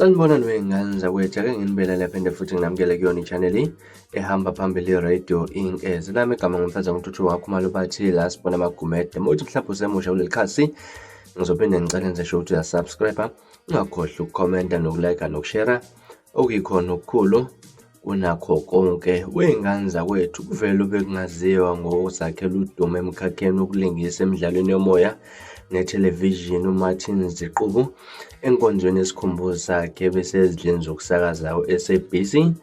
Sanibonani wey'ngane zakwethu, ake nginibela lapha ende futhi nginamukele kuyona i-channel ehamba phambili i-Radio Inkezi. Lami igama ngumfeza nguthuthi wakho uMalubathi la sibona amagumede. Mawuthi mhlawumbe usemusha kuleli khasi, ngizophinde ngicele ngisho ukuthi uyasubscribe, ungakhohlwa ukukhomenta nokulike nokushare. Okuyikhona okukhulu kunakho konke wey'ngane zakwethu, kuvele bekungaziwa ngozakhela udumo emkhakheni wokulingisa emidlalweni yomoya nethelevishini uMartin Ziqubu enkonzweni esikhumbuzo sakhe besezindlini zokusakaza SABC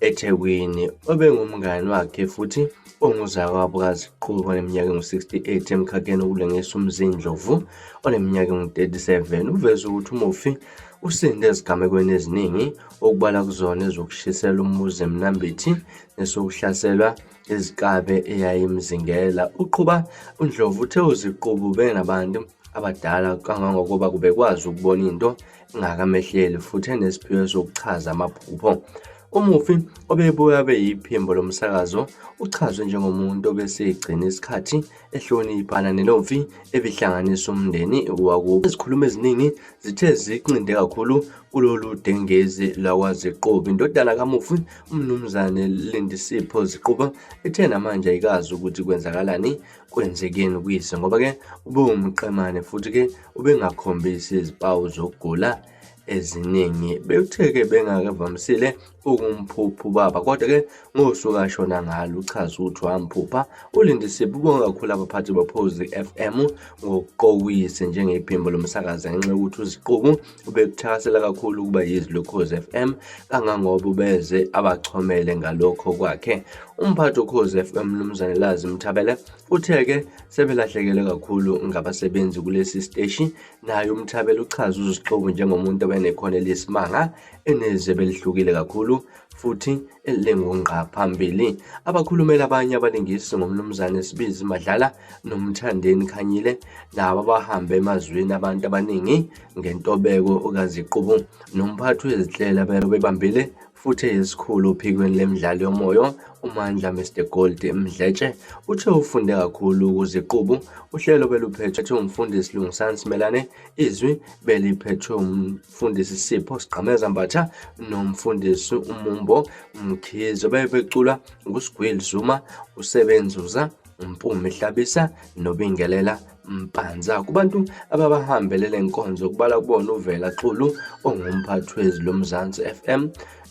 eThekwini. Obengumngani wakhe futhi onguzakwabo kaZiqubu oneminyaka engu-68 emkhakheni wokulingisa uMzindlovu oneminyaka engu-37. Uveze ukuthi umufi usinde ezigamekweni eziningi okubala kuzona ezokushisela umuzi eMnambithi nesokuhlaselwa izikabe eyayimzingela. Uqhuba uNdlovu uthe uZiqubu benabantu abadala kangangokuba kubekwazi ukubona into engakamehleli futhi enesiphiwo sokuchaza amaphupho. Umufi obebuya beyiphimbo lomsakazo uchazwe njengomuntu obesegcina isikhathi ehloniphana nenomfi ebihlanganisa umndeni wakubo. Izikhulumi eziningi zithe ziqinde kakhulu kulolu dengezi lakwaZiqubu. Indodana kamufi umnumzane Lindisipho Ziqubu ethe namanje ayikazi ukuthi kwenzakalani kwenzekeni kuyise ngoba-ke ubewumqemane futhi-ke ubengakhombisi izimpawu zokugula eziningi. Bethe-ke bengakavamisile ukumphupha ubaba, kodwa-ke ngosuku ashona ngalo uchaza ukuthi wamphupha. uLindisipho ubonge kakhulu abaphathi bophozi FM ngokuqokuyise njengephimbo lomsakazo ngenxa yokuthi uZiqubu ubekuthakasela kakhulu ukuba yizwi lokhozi FM kangangoba ubeze abachomele ngalokho kwakhe. Umphathi wokhozi FM Mnumzane Lazi Mthabele uthe-ke sebelahlekelwe kakhulu ngabasebenzi kulesi siteshi. Naye uMthabele uchaza uZiqubu njengomuntu obenekhono elisimanga enezebe elihlukile kakhulu futhi elingungqa phambili. Abakhulumela abanye abalingisi ngomnumzane Sibizi Madlala noMthandeni Khanyile nabo bahamba emazweni abantu abaningi ngentobeko okaZiqubu. Nomphathi wezinhlelo bebambile futhi esikhulu ophikweni lemidlalo yomoya uMandla Mr Gold Mdletshe uthe ufunde kakhulu kuZiqubu. Uhlelo beluphethwe umfundisi Lungisani Simelane, izwi beliphethwe umfundisi Sipho Sigqameza Mbatha nomfundisi uMumbo Mkhize. Bebecula nguSigwili Zuma, uSebenzuza, uMpumi Hlabisa noBingelela Mpanza. Kubantu ababahambelele inkonzo kubala kubona uVela Xulu ongumphathi wezwi loMzansi FM,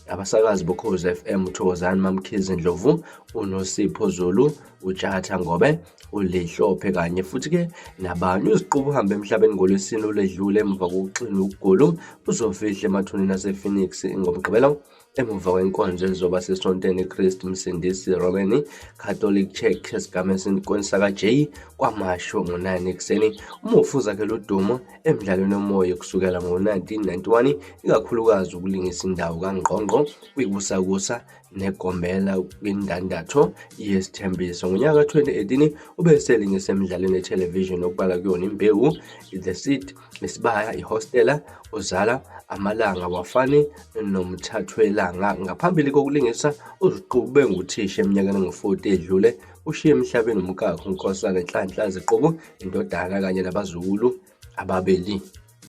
abasakazi bokhozi FM uThokozani Mamkhize Ndlovu, uNosipho Zulu, uJatha Ngobe, uLihlophe kanye futhi-ke nabanye. uZiqubu uhambe emhlabeni ngoLwesine oledlule emva kokuxina ukugulu. Uzofihla emathuneni asePhoenix ngomgqibelo emuva kwenkonzo ezoba sesontweni iChrist Msindisi Roman Catholic Church esigameni saka-J kwamasho ngo-9 ekuseni. Umufi uzakhela udumo emidlalweni yomoya kusukela ngo-1991, ikakhulukazi ukulingisa indawo kaNgqongqo kwiKusakusa neGombela kwindandatho yesithembiso. Ngonyaka ka-2018 ubeselingisa emidlalweni ethelevishini okubala kuyona Imbewu, The Seed, Isibaya, iHostela, Uzala, Amalanga Wafani noMthathwelanga. Ngaphambili kokulingisa uZiqubu benguthisha eminyakeni engu-40 edlule. Ushiye emhlabeni umkakhe uNkosana Nhlanhla Ziqubu, indodana kanye nabazukulu ababili.